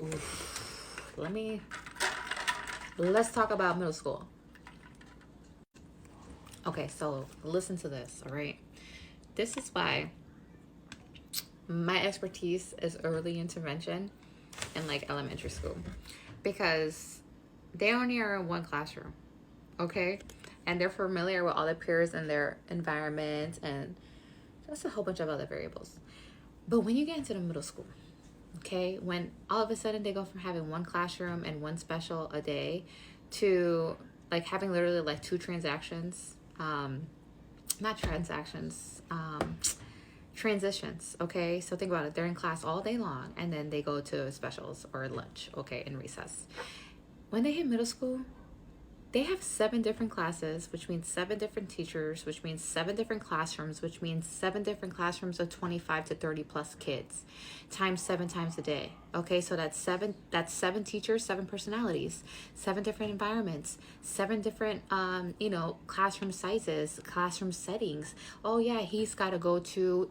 Oof. Let's talk about middle school. Okay, so listen to this, all right? This is why my expertise is early intervention in like elementary school, because they only are in one classroom, okay? And they're familiar with all the peers and their environment and just a whole bunch of other variables. But when you get into the middle school, okay, when all of a sudden they go from having one classroom and one special a day to like having literally like two transactions, not transactions, transitions, okay? So think about it. They're in class all day long and then they go to specials or lunch, okay, in recess. When they hit middle school, they have 7 different classes, which means 7 different teachers, which means 7 different classrooms, which means 7 different classrooms of 25 to 30 plus kids, times 7 times a day. Okay, so that's 7 teachers, 7 personalities, 7 different environments, 7 different classroom sizes, classroom settings. Oh yeah, he's got to go to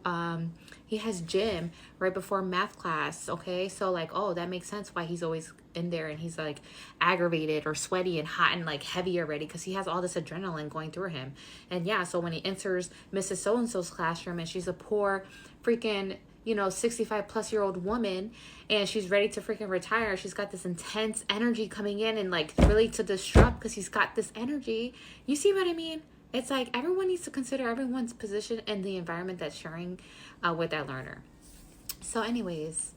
he has gym right before math class. Okay, so like, oh, that makes sense why he's always in there and he's like aggravated or sweaty and hot and like heavy already, because he has all this adrenaline going through him. And yeah, so when he enters Mrs. So-and-so's classroom and she's a poor freaking 65 plus year old woman and she's ready to freaking retire, she's got this intense energy coming in and like really to disrupt because he's got this energy. You see what I mean? It's like everyone needs to consider everyone's position and the environment that's sharing with that learner. So anyways,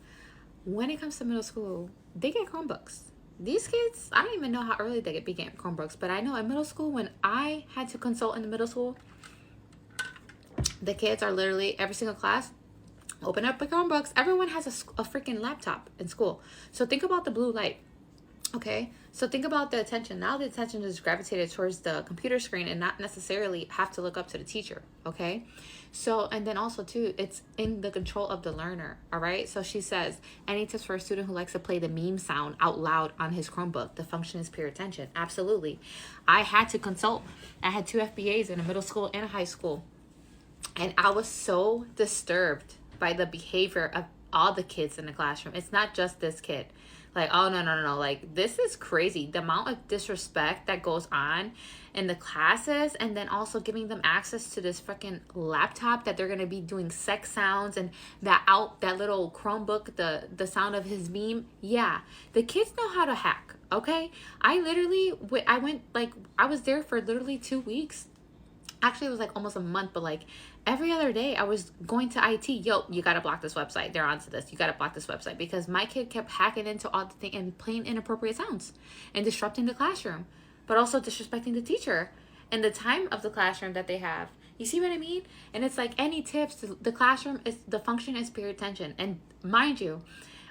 when it comes to middle school, they get Chromebooks. These kids, I don't even know how early they began Chromebooks, but I know in middle school, when I had to consult in the middle school, the kids are literally every single class, open up the Chromebooks. Everyone has a freaking laptop in school. So think about the blue light. Okay, so think about the attention. Now the attention is gravitated towards the computer screen and not necessarily have to look up to the teacher. Okay, so and then also too, it's in the control of the learner. All right, so she says, any tips for a student who likes to play the meme sound out loud on his Chromebook? The function is peer attention. Absolutely. I had to consult. I had 2 FBAs in a middle school and a high school, and I was so disturbed by the behavior of all the kids in the classroom. It's not just this kid. Like, oh, no. Like, this is crazy. The amount of disrespect that goes on in the classes, and then also giving them access to this freaking laptop that they're going to be doing sex sounds, and that little Chromebook, the sound of his meme. Yeah, the kids know how to hack, okay? I was there for literally 2 weeks. Actually, it was like almost a month, but like every other day I was going to IT. Yo, you got to block this website. They're onto this. You got to block this website, because my kid kept hacking into all the thing and playing inappropriate sounds and disrupting the classroom, but also disrespecting the teacher and the time of the classroom that they have. You see what I mean? And it's like, any tips? The classroom is, the function is peer attention. And mind you,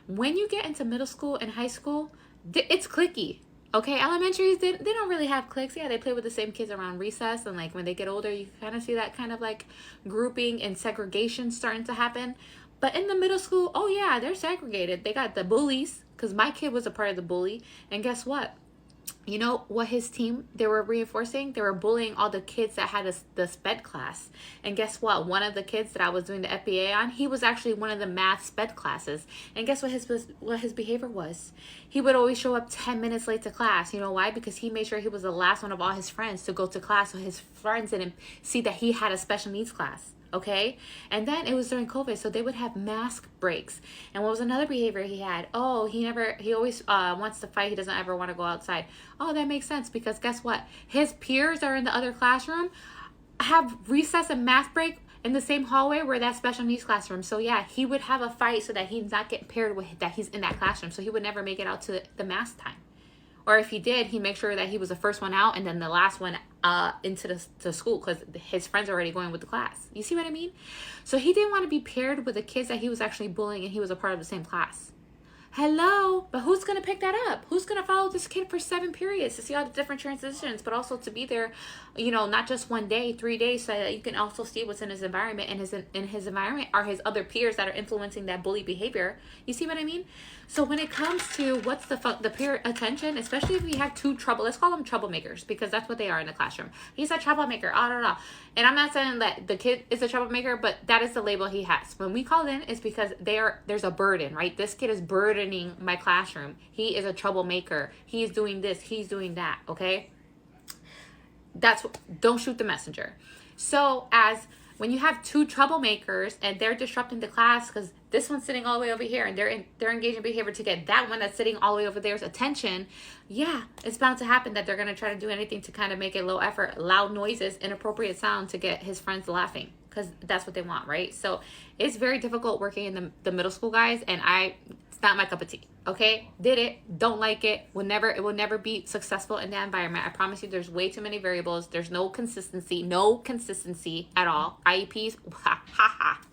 when you get into middle school and high school, it's cliquey. Okay, elementaries, they don't really have cliques. Yeah, they play with the same kids around recess. And like when they get older, you kind of see that kind of like grouping and segregation starting to happen. But in the middle school, oh yeah, they're segregated. They got the bullies, because my kid was a part of the bully. And guess what? You know what his team, they were reinforcing? They were bullying all the kids that had the SPED class. And guess what? One of the kids that I was doing the FBA on, he was actually one of the math SPED classes. And guess what his behavior was? He would always show up 10 minutes late to class. You know why? Because he made sure he was the last one of all his friends to go to class, so his friends didn't see that he had a special needs class. Okay, and then it was during COVID, so they would have mask breaks. And what was another behavior he had? Oh, he always wants to fight. He doesn't ever want to go outside. Oh, that makes sense, because guess what? His peers are in the other classroom, have recess and math break in the same hallway where that special needs classroom. So yeah, he would have a fight so that he's not getting paired with that he's in that classroom. So he would never make it out to the math time. Or if he did, he'd make sure that he was the first one out and then the last one into the school, because his friends are already going with the class. You see what I mean? So he didn't want to be paired with the kids that he was actually bullying, and he was a part of the same class. Hello, but who's going to pick that up? Who's going to follow this kid for 7 periods to see all the different transitions, but also to be there, not just 1 day, 3 days, so that you can also see what's in his environment, and in his environment are his other peers that are influencing that bully behavior. You see what I mean? So when it comes to what's the peer attention, especially if we have 2 let's call them troublemakers, because that's what they are in the classroom. He's a troublemaker, and I'm not saying that the kid is a troublemaker, but that is the label he has. When we call in, it's because there's a burden, right? This kid is burdened threatening my classroom. He is a troublemaker. He's doing this. He's doing that. Okay. Don't shoot the messenger. So when you have two troublemakers and they're disrupting the class because this one's sitting all the way over here and they're engaging behavior to get that one that's sitting all the way over there's attention, yeah, it's bound to happen that they're going to try to do anything to kind of make it low effort, loud noises, inappropriate sound to get his friends laughing because that's what they want, right? So it's very difficult working in the middle school, guys, and it's not my cup of tea. Okay, did it, don't like it, it will never be successful in that environment. I promise you, there's way too many variables. There's no consistency at all. IEPs,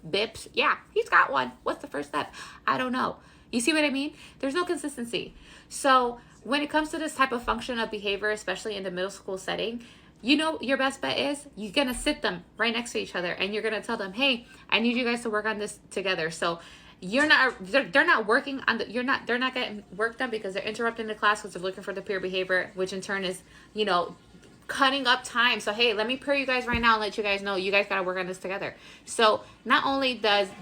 BIPs, yeah, he's got one. What's the first step? I don't know. You see what I mean? There's no consistency. So when it comes to this type of function of behavior, especially in the middle school setting, you know, your best bet is you're going to sit them right next to each other and you're going to tell them, hey, I need you guys to work on this together. So they're not working on they're not getting work done because they're interrupting the class because they're looking for the peer behavior, which in turn is, you know, cutting up time. So, hey, let me pair you guys right now and let you guys know you guys got to work on this together. So not only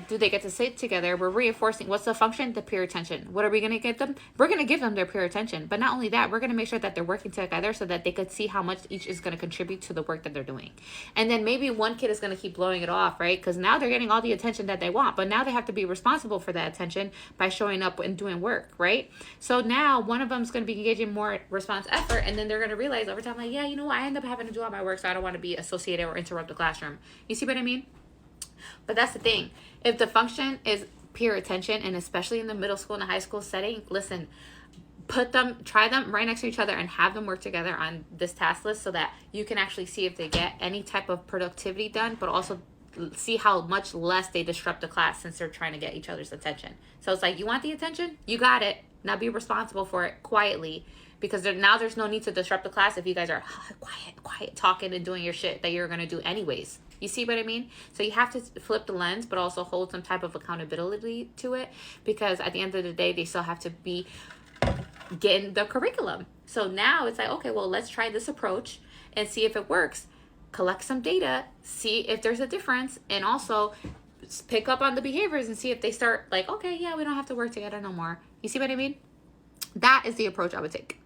do they get to sit together, we're reinforcing what's the function? The peer attention. What are we going to get them? We're going to give them their peer attention. But not only that, we're going to make sure that they're working together so that they could see how much each is going to contribute to the work that they're doing. And then maybe one kid is going to keep blowing it off, right? Because now they're getting all the attention that they want, but now they have to be responsible for that attention by showing up and doing work, right? So now one of them is going to be engaging more response effort, and then they're going to realize over time, like, yeah, you know what? I end up having to do all my work, so I don't want to be associated or interrupt the classroom. You see what I mean? But that's the thing. If the function is peer attention, and especially in the middle school and the high school setting, listen, try them right next to each other and have them work together on this task list so that you can actually see if they get any type of productivity done, but also see how much less they disrupt the class since they're trying to get each other's attention. So it's like, you want the attention? You got it. Now be responsible for it quietly, because now there's no need to disrupt the class if you guys are quiet talking and doing your shit that you're going to do anyways. You see what I mean? So you have to flip the lens, but also hold some type of accountability to it, because at the end of the day, they still have to be getting the curriculum. So now it's like, okay, well, let's try this approach and see if it works. Collect some data, see if there's a difference, and also pick up on the behaviors and see if they start like, okay, yeah, we don't have to work together no more. You see what I mean? That is the approach I would take.